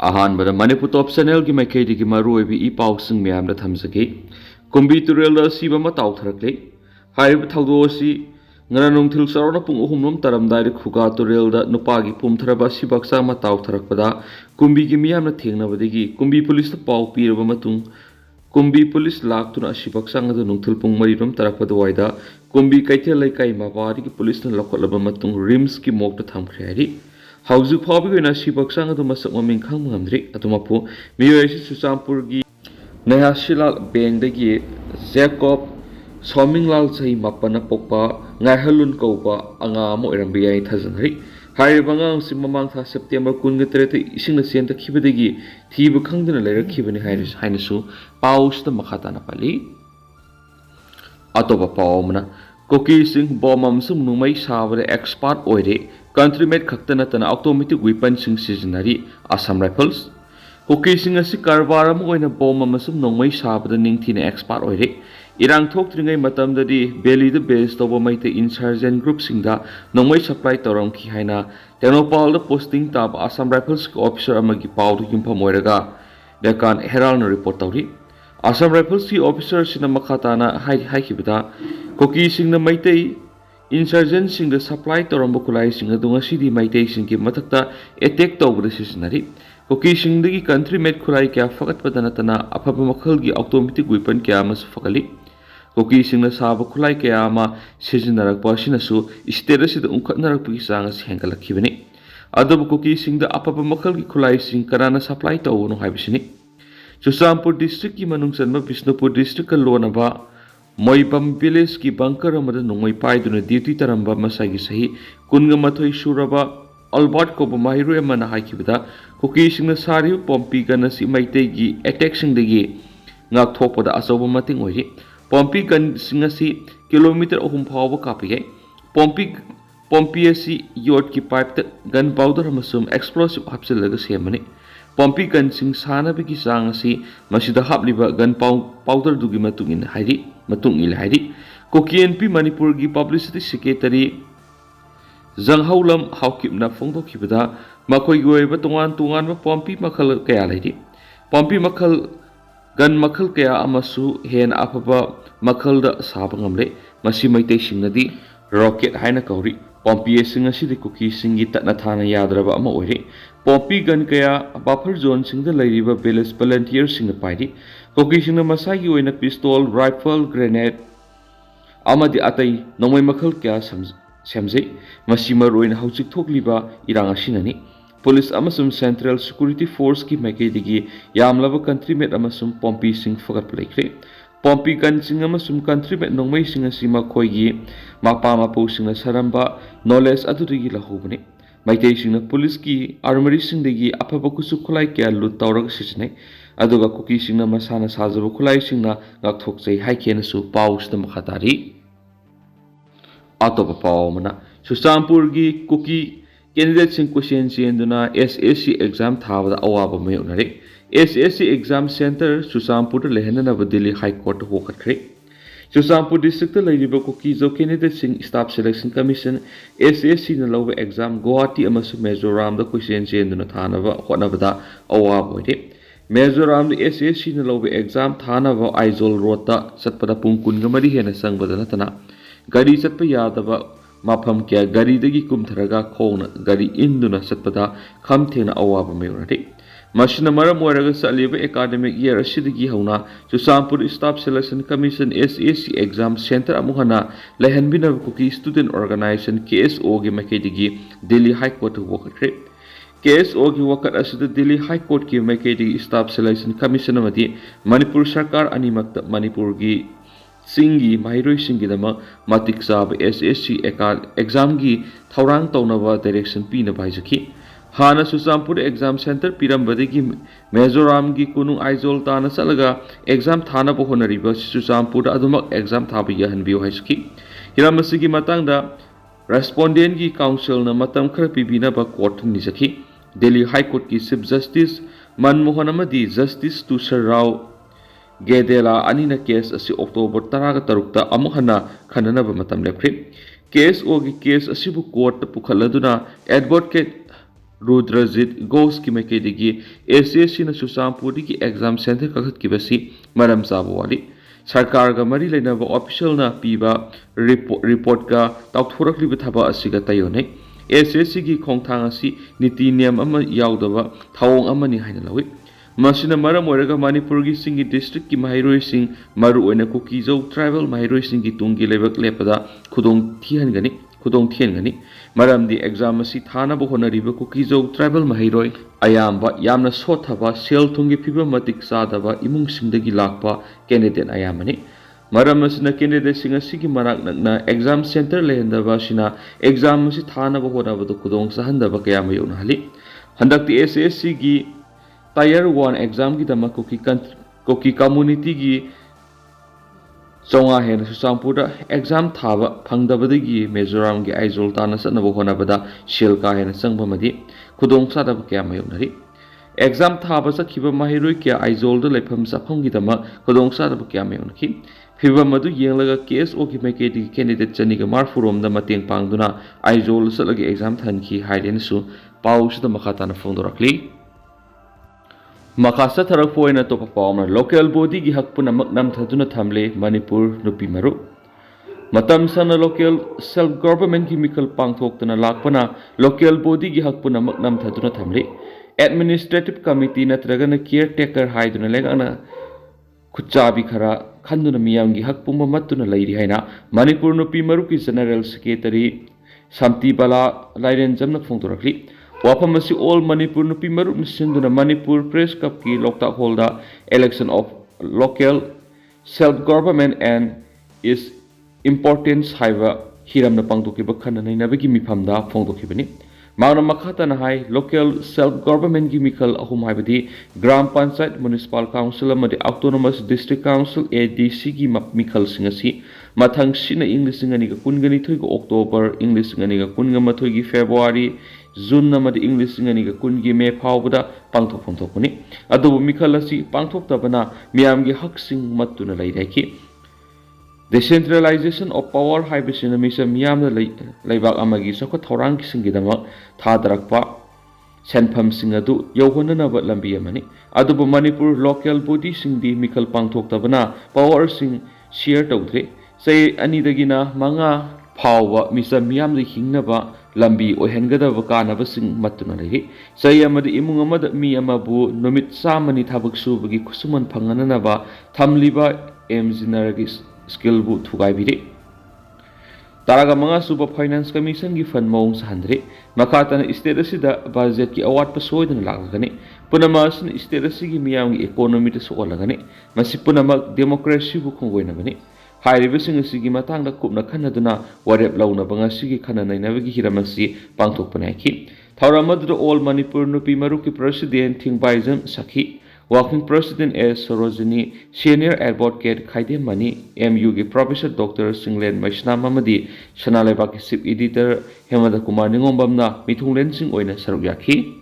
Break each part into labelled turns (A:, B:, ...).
A: अहानबद Manipur top channel की मैकेदी की मरुओबी ई पाउसिंग ma'am दा थमजगे कुंबी तुरेल दा सीबा मा ताउथरकले HYBE थौदोसी ngana nungthil sarona pung uhumnom taramdai khuga tureal da nupagi pumtharaba sibaksa ma tautharakpada kumbi gi miyam na thengnabadegi kumbi police ta pau piraba matung kumbi police laktuna sibaksa ngadu nungthil pung marirom tarakpada waida kumbi kaithel laikai ma bari ki police na lokholaba matung rims ki mokta thamkhari hauzu phabi na sibaksa ngadu masak maming khang ngamdri atumapu miyoisi susampur gi nehashilal beng degi jacob Sominglal sahi mapana pokpa ngaihalun kaupa anga mo irambiyai thajanri hai bangang simamang tha September 23 ising na sienta khibadegi thiba khangdana leira khibani hainasu paus ta makhata na pali atoba paumna Kuki sing bomam sum numai sabada expert oire country made khaktana tana automatic weapon sing seasonary Assam Riffles Kuki sing asi karbaram oina bomam sum nongmei sabada ningthina expert oire Irang thok tringai matam dadi belly the base toba maite insurgent group singda nongmai supply toram ki haina tenopal the posting tab Assam Rifles officer amagi pau to yumpa moiraga dekan herald no report tawri Assam Rifles ki officer sina makhata na hai kibita Kuki singna maite insurgent singda supply toram bukulai singa dunga sidi maite singki matakta attack tawbra sisinari Kuki singdagi country made khulai kya fakat padana tana aphaba makhal gi automatic weapon kya mas fakali Kuki singna saba khulai kaya ama sijinarakpa sinasu state asida unkhatnarakpagi chang asi hengalakkhibani adubu Kuki singda apapa makhal gi khulai sing karana supply tawunu haibisini Chusampur district ki manungsanma Bishnupur district ka lonaba Moibam village ki bunker amada nongmai paiduna duty taramba masagi sahi kunga mathoi suraba Albert ko bamairu emana haikibada Kuki singna sari pompi gana si maitei gi attack singdagi ngak thokpada asoba mating oiri Pompi gun singasi kilometer ohum phawa kapigai pompi asi yot ki pipe gun powder amasum explosive hapsilaga semani pompi gun sing sana bigi sang asi masida hapliba gun powder dugi matungin hairi matungil hairi KOKNP Manipur gi publicity secretary Zanghaulam haukipna phongdokhibada makoi goiba tungan ma pompi makhal kaya laidi pompi makhal Gan makhal kaya amasu hen apaba makhal da sabangamle masi maitei singnadi rocket haina kauri pompi sing asidi Kuki singi tatna thana yadraba ama oire pompi gan kaya buffer zone singda lairiba village volunteer singna paidi Kuki singna masagi oina pistol rifle grenade amadi atai nongmai makhal kaya semjei masi maroina haujik thokliba irang asinani Police amasum Central Security Force ki maikaidigi yamlaba country mate amasum pompi sing fagat plaikre pompi kan sing amasum country mate nongmai sing asima khoigi mapa mapu sing saramba knowledge adudigi lahubane maitai sing police ki armory sing degi apaba kusu khulai kya lut tawrag sijne aduga Kuki sing na masana sajaba khulai sing na ngak thokchei haikena su paus na makhatari atopa pawmana Susampur gi Kuki Candidate sing question senduna SSC exam thabada awaba mayonare SSC exam center Susampur lehenana Delhi High Court hokathre Susampur district lairiba Kuki jo candidate sing staff selection commission SSC na lawa exam Guwahati amasu Mizoram da question senduna thanaba honabada awaba oire Mizoram da SSC na lawa exam thanaba Aizol road ta satpada pung kungamari hena sangbada natana gari satpa yadaba Mapam kya gari dagi kumtharaga khona gari induna satpada khamthena awaba mayonare mashina maram moiraga saliba academic year asidigi hauna Susampur staff selection commission SSC exam center amuhana lehanbina Kuki student organization KSO gi makedigi Delhi High Court wakatre KSO gi wakat asida Delhi High Court ki makedigi staff selection commission amadi Manipur sarkar animakta Manipur gi Singi Mahiroi Singi dama matik sab SSC exam gi thaurang tawnaba direction pina baijaki hana Susampur exam center pirambadegi Mizoram gi kunung Aizol tana salaga exam thana bo honariba Susampur adumak exam thabi yahanbiyo haisaki hiramasigi matangda respondent gi council na matam khara pibina ba court nisaki Delhi High Court ki Chief Justice Manmohan amadi Justice Tushar Rao Gedela anina case asi October 13 amuhana khananaba matam lepre case ogi case asibu court pukhaladuna advocate Rudrajit Ghosh ki maikayadagi SSC na Chusampurdagi exam center kakhatkibasi maram chaba wali. Sarkar ga mari lainaba official na piba report ka tauthorakliba thaba asiga tayonai. SSC gi khongthang asi niti niyam ama yaudaba thawong amani haina lawi. Masina maram oiraga Manipur gi singi district ki mahairoi sing maru oina Kuki Jau tribal mahairoi sing gi tungi lebak lepada khudong thiangani maram di exam asi thana bo honariba Kuki Jau tribal mahairoi ayamba yamna sothaba sel thungi phiba matik sadaba imung singdagi lakpa candidate ayamani maram asina candidate sing asi gi marak nakna exam center lehendaba sina exam asi thana bo honabadu khudong sahandaba kayama yona hali handakti SSC gi Tier 1 exam ki dama Kuki community gi Songa hen Susampura exam thaba phangdabadagi Mizoram gi Aizol tana sanabo honabada shilka hen sangbamadi khudong sadaba kya mayonari exam thaba sakhiba mahiroi kya Aizol da lepham sapham gi dama khudong sadaba kya mayonki phiba madu yenglaga KSO ki maikedi candidate chani ga marfurom da mateng pangduna Aizol salagi exam thanki haiden su paus da makata na phongdorakli Makasa tharak poina to performer local body gi hakpuna maknam thaduna thamle Manipur nupi maru matam sana local self government gi mikal pangthoktana lakpana local body gi hakpuna maknam thaduna thamle administrative committee natragana caretaker haiduna legana khuchabi khara khanduna miyam gi hakpuma matuna lairi haina Manipur nupi maru ki general secretary Samti Bala Lairen jamna phongdorakli Wafam asi all Manipur nupi marup nisinduna Manipur Press Cup ki Loktak Holda election of local self-government and its importance haiba hiram na pangtokiba khana nainabagi mifamda phongdokibani Mauna makhata na hai local self-government gi mikal ahum haibadi Gram Panchayat Municipal Council amadi Autonomous District Council ADC gi mikal singasi mathang sina English ngani ga kungani thoi ga October English ngani ga kunga mathoi gi February June namadi English ngani ga kungi May phawbada pangthok phongthokuni adubu mikal asi pangthoktabana miyam gi haksing matuna lairaki Decentralization of power haibisina misa miyamna laibak amagi sakwa thorang kisingidama thadarakpa senpham singadu yauhonanaba lambi amani adubu Manipur local body singdi mikal pangthoktabana power sing share tawdre say anidagina manga phawwa misa miyamda hingnaba lambi ohengadaba kanaba sing matuna lei say amadi imung amada mi amabu numit samani thabak subagi kusuman phangananaba thamliba emjinaragis skill bu thugai bire taraga manga suba finance commission gi fund maung sahandre makatana state asida budget ki award pa soidana lagagane punama sin state asigi miyam gi economy ta soolagane masi punama democracy bu khongoina bane hairibe sing asigi matang da kupna khanaduna warep launa banga sigi khana nainabagi hiramasi pangthok panaki thauramadu all Manipur nupi maru ki president thingbaijam sakhi Working President S. Sarojini, Senior Advocate Khaide Mani, MU ki Professor Dr. Singlen Maishna Mamadi, Shanaleba ki Sip Editor Hemada Kumar Ningombamna, Mithunglen Sing Oina Sarugyaki.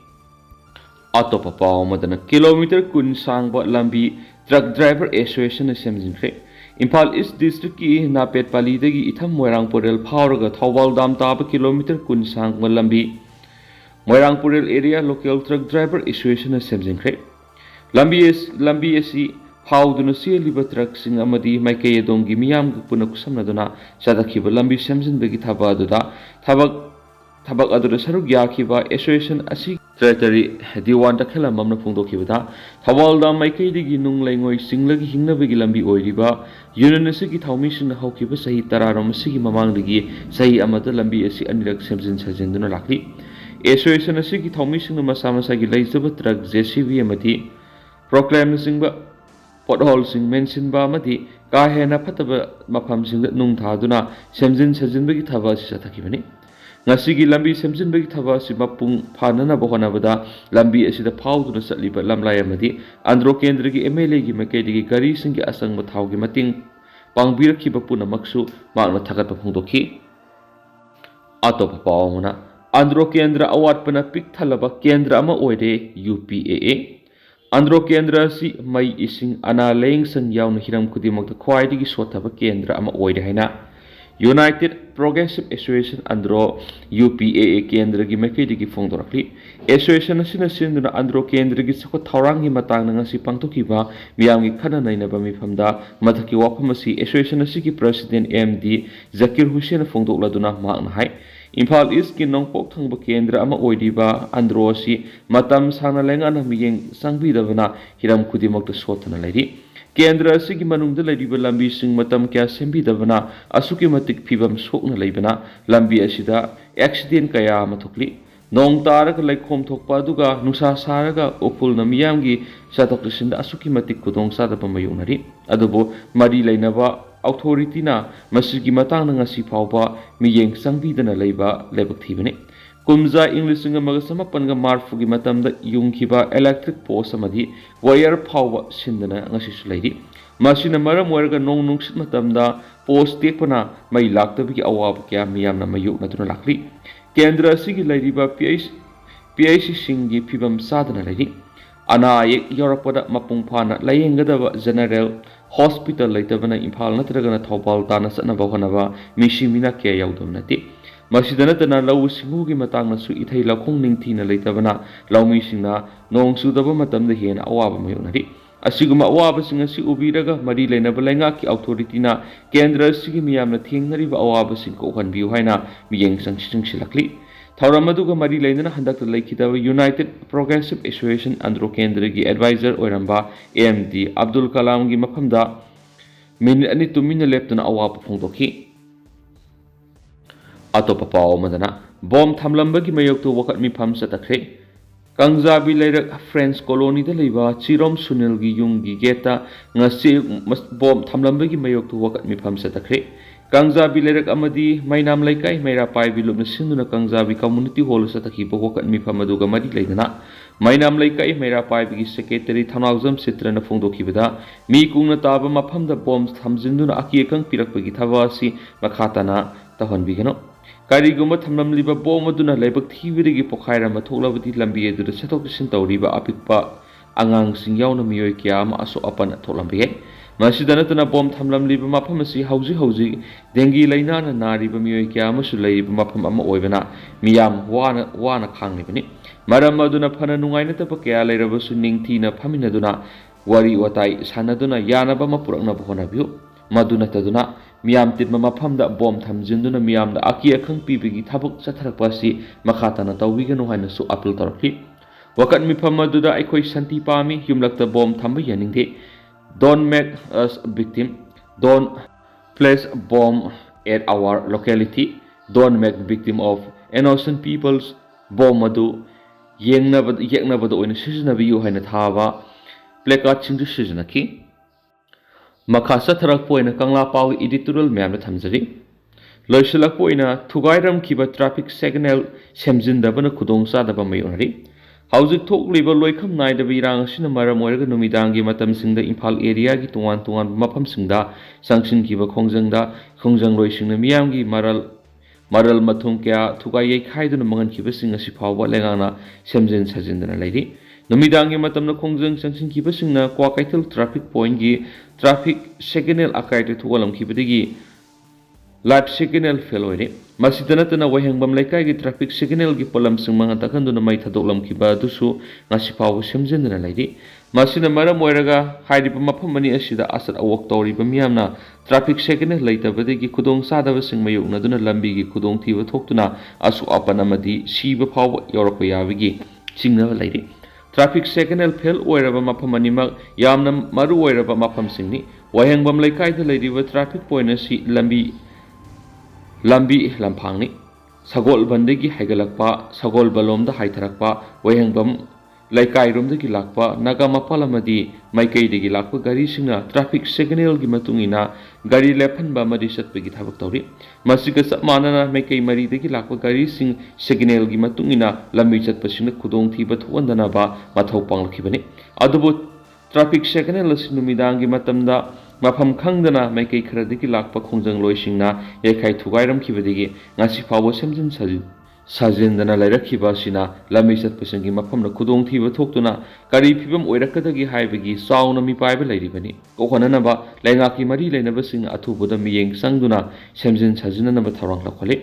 A: Atopa Pao Madana Kilometer Kun Sangba Lambi Truck Driver Association Assembly. Impal East District ki Napet Pali degi Itham Moirang Purel Powerga Thawal Dam Taba Kilometer Kun Sangba Lambi Moirang Purel Area Local Truck Driver Association Assembly. Lambi asi hauduna liba truck sing amadi maikay adongi miyam gupuna kusamnaduna sadakhiba lambi semjinbagi thaba aduda thabak aduda saruk yakhiba association asi secretary diwan takhela mamna phongdokhibada thawalda maikay digi nung laingoi singlagi hingnabagi lambi oiriba union asigi thawmi sing hawkiba sahi tararom asigi mamangdagi sahi amada lambi asi anirak semjin sajinduna lakli association asigi thawmi sing masa gi laijaba truck JCB amati Proclaim singba pothole sing mention ba mati kahena phataba mafam sing nung thaduna semjin sajinbagi thaba si sathakibani ngasigi lambi semjinbagi thaba si mapung phanana bohonabada lambi asida phawduna satliba lamlai amadi andro kendra gi MLA gi makedi gi gari sing gi asangba thawgi mating pangbirakhiba punamaksu makna thagatpa phongdokhi atop pawmuna andro kendra award pana pik thalaba kendra ama oire UPAA Andro Kendra si mai ising ana leng sang yaw na hiram kudimak ta khwai digi sothaba kendra ama oire haina United Progressive Association Andro UPAA Kendra gi Mekidi gi Fongdorakli Association asina sinduna Andro Kendra gi Sakot Taurangi matang na ngasi pangtokiba miyamgi khana nainaba mifamda mathaki waphamasi Association asigi President MD Zakir Hussein Fongdokladuna makna hai Imphal East ki Nongpok thangba Kendra ama oidiba Andro si matam sangna lengana miyeng sangbidabana hiram khudimakta sothana lairi Kendra asigi manungda laiba lambi sing matam kya sembidabana asuki matik phibam sokna leibana lambi asida accident kaya ama thokli nong taraga laikhom thokpa aduga nusa saraga opulna miyamgi satoklisinda asuki matik kudong sadapa mayunari adubo mari lainaba authority na masigi matangna ngasi phawba miyeng sangbidana leiba lebak thibane Kumza English nga magasama panga marfugi matamda yungkiba electric post amadi wire phawba sindana ngasi sulaidi masina maram warga nong nungsit matamda post tekpana mai laktabigi awab kya miyamna mayuk natuna lakli kendra sigi laidiba PIC singi phibam sadana laidi anayek yorapada mapung phana layengadaba general hospital laitabana imphal natragana thopal tana sanaba honaba mishimina kya yaudam nati Masidana lau singugi matang su ithai lakhong ningthina leitabana laumi singna nong sudaba matamda hena awaba mayonari asiguma awaba singa si ubiraga mari leinaba lenga ki authority na kendra sigi miyamna thengnariba awaba sing ko hanbiu haina miyeng sangsing silakli Thauramaduga mari leinana handakta leikidaba United Progressive Association andro kendra gi advisor oiramba AMD Abdul Kalam gi maphamda min ani tumina leptana awaba phongdoki Atopa pao madana bom thamlambagi mayoktu wakat mi pham satakre Kangzabi leirak French colony da leiba Chirom Sunil gi yung gi geta ngasi bom thamlambagi mayoktu wakat mi pham satakre Kangzabi leirak amadi mainam laikai maira pai bilubna sinduna Kangzabi community hall sataki wakat mi pham aduga mari leidana mainam laikai maira pai gi secretary Thanawjam Sitrana phongdokibada mi kungna taba maphamda bom thamjinduna akiekang pirakpagi thawasi makhatana tahonbigano Kariguma thamlamliba bom aduna laibak thibirigi pokhairama thoklabadi lambi adura satok sin tawriba apikpa angang sing yauna miyoi kya ama aso apana thoklambi masidana tana bom thamlamliba mafam asi hauji dengi lainana nariba miyoi kya ama su leiba mafam ama oibana miyam wana khanglibani maram aduna phana nungaina tapa kya leiraba su ningthina phaminaduna wari watai sanaduna yanaba mapurakna bhonabiu maduna taduna Miyam tidma mafamda bom thamjinduna miyamda aki akhang pibigi thabuk chatharakpasi makhatana tawiganu haina su appeal tarakli wakat mifam aduda aikoi santi pami humlakta bom thamba yaningde don't make us a victim don't place a bomb at our locality don't make victim of innocent people's bom adu yengnabada oina sijnabiyu haina thaba placard singju sijnaki Makasa tharakpoina kangla pau editorial ma'am thamjari loisalakpoina thugairam kiba traffic signal semjindabana khudong sadaba mayonari haujik thokliba loikham naidaba irang asina maram oiraga numidangi matam singda Imphal area gi tungan mafam singda sangsin kiba khongjang loisingna miyamgi maral mathung kya thugai yai khaiduna mangan kiba singa sifawba lengana semjin sajindana lairi Numidangi matamna khongjang sangsin kiba singna kwa kaithal traffic point gi traffic signal akaite thugalam kibadigi light signal fail oire masidana tana wahengbam laikai gi traffic signal gi polam singmanga takanduna mai thadoklam kiba dusu ngasi pawu semjendana laidi masina maram oiraga hairiba mafam ani asida asat awok tawriba miyamna traffic signal laitabadigi khudong sadaba singmayukna duna lambi gi khudong thiba thoktuna asu apana madi siba phawa yorako yabigi singna laidi Traffic signal fail oiraba mafam animak yamna maru oiraba mafam singni wahengbam laikai da leiriba traffic point asi lambi lamphangni sagol bandagi haigalakpa sagol balomda haitharakpa wahengbam laikai romdagi lakpa naga mapalamadi maikaidagi lakpa gari singna traffic signal gi matungina gari lephanba mari satpagi thabak tawri masiga samana maikai mari dagi lakpa gari sing signal gi matungina lambi chatpasina khudong thiba thuandana ba mathau panglakibani adubu traffic signal asinumidang gi matamda mafam khangdana maikai kharadagi lakpa khongjang loisingna yekai thugairam kibadigi ngasi phawo semjin साजेंदना लाइरखिबा सिना लमी चटपसिंगी मफमना खुदोंग थीबा थोक्तुना करी फिबम ओइरकदगी हाइबगी चाउना मी पाइबा लैरिबनी कोखननबा लैंगाकी मरी लैनबसिंग अथुबदा मियेंग संगदुना सेमजिन साजिननबा थौरंग लखले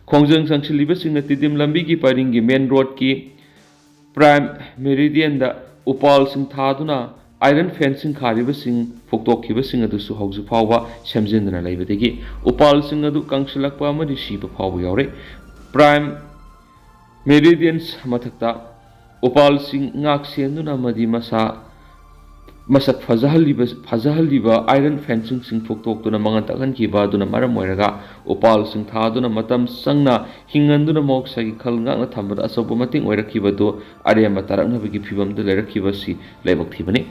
A: खोंजंग संगसिलिबसिंग तिदिम लंबीगी परिंगी main road की prime meridian दा उपाल सिंग थादुना iron fencing खारिबसिंग फोक्तोखिबसिंग अदुसु हौजु फावबा सेमजिनदना लैबदगी उपाल सिंग अदु कंसलकपा अमदि सीबा फावबा यावरे prime meridians मथक्ता उपाल Singh ngak senduna madi masak fazahaliba iron fencing sing foktokuna mangan takhan ki ba duna maram oiraga upal sing thaduna matam sangna hinganduna moksagi khal ngakna thambada asobo mating oirakiba do arema taraknabagi phibam de leirakiba si leibak thibani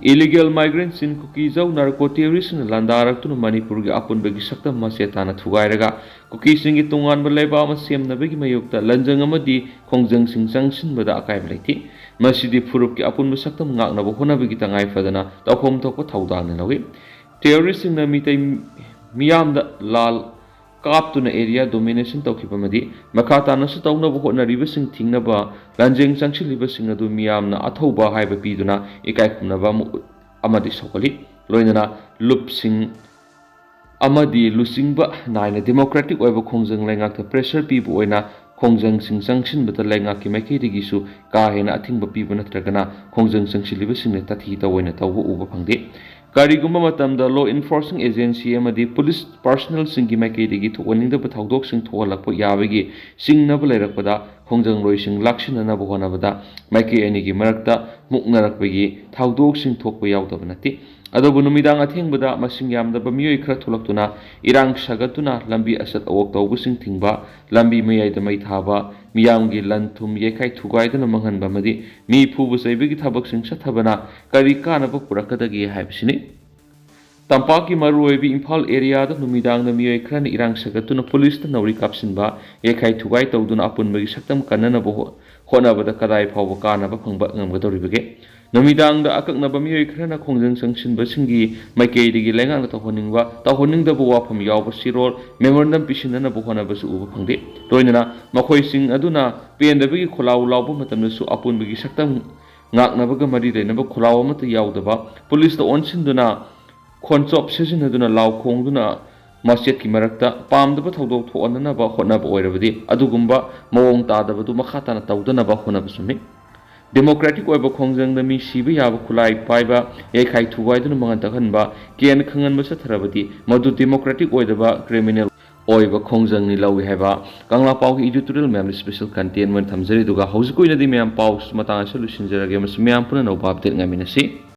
A: illegal migrants in Kuki jau narco terrorists in landarak Manipur gi apun bagi sakta masetana thugairaga Kuki singi tungan balaiba ma semna bagi mayukta lanjang amadi khongjang sing sangsin bada akai blaiti masidi furup ki apun sakta ngakna bo hona bagi tangai fadana tawhom thokko thawdang nawi terrorists in mitai miyam da lal kaptuna area domination tawkhibamadi makhatana su tawna bo hona ribasing thingnaba lanjeng sangsilibasing adu miyamna athauba haiba piduna ikai khumnaba amadi sokoli loinana lupsing amadi lusingba naina democratic oiba khongjang laingak ta pressure pibu oina khongjang sing sangsin bata laingak ki maikei digi su ka hena athingba pibu natragana khongjang sangsilibasing ne tathi ta oina tawbu uba phangde karigumba matamda law enforcing agency amadi police personnel singi maikei digi thowaning da bathawdok sing thogalakpo yabagi singnaba lairakpada khongjang loi sing lakshinana bohonabada maikei ani gi marakta muknarakbagi thawdok sing thokpa yawdaba nati adobu numidang athengbada masing yamdaba miyoi khara tholaktuna irang sagatuna lambi asat awok tawbusing thingba lambi mayai mai thaba miyamgi lanthum yekai thugaidana manghanba madi mi phubu saibagi thabak sing sathabana kari kana ba purakadagi haibsini tampaki maruoibi imphal area da numidang na miyoi khran irang sagatuna police ta nauri kapsinba yekai thugai tawduna apun bagi saktam kanana bo honabada kadai phawba kana ba phangba ngamgadoribage numidang da akaknaba miyoi khran khongjang sangsinba singi maikei digi lengang tawhoningda bo wafam yawba sirol memorandum pisinana bo honaba su uba phangde toinana makhoi sing aduna pendabagi kholaw lawba matamna su apun bagi saktam ngaknabaga mari reinaba kholaw amata yawdaba police da onsinduna khonchop sejinaduna law khongduna masjid ki marakta pamdaba thawdok thoanana ba honaba oirabadi adugumba mawong tadabadu makhatana tawdana ba honaba sumi democratic oiba khongjang da mi siba yaba khulai paiba yekai thugaiduna mangan takhanba ken khangan masa tharabadi madu democratic oidaba criminal oiba khongjang ni lawi haiba kangla pau ki editorial mem special content man thamjari duga hausikoi na di mem pau matang solution jarage mas mem puna no update ngaminasi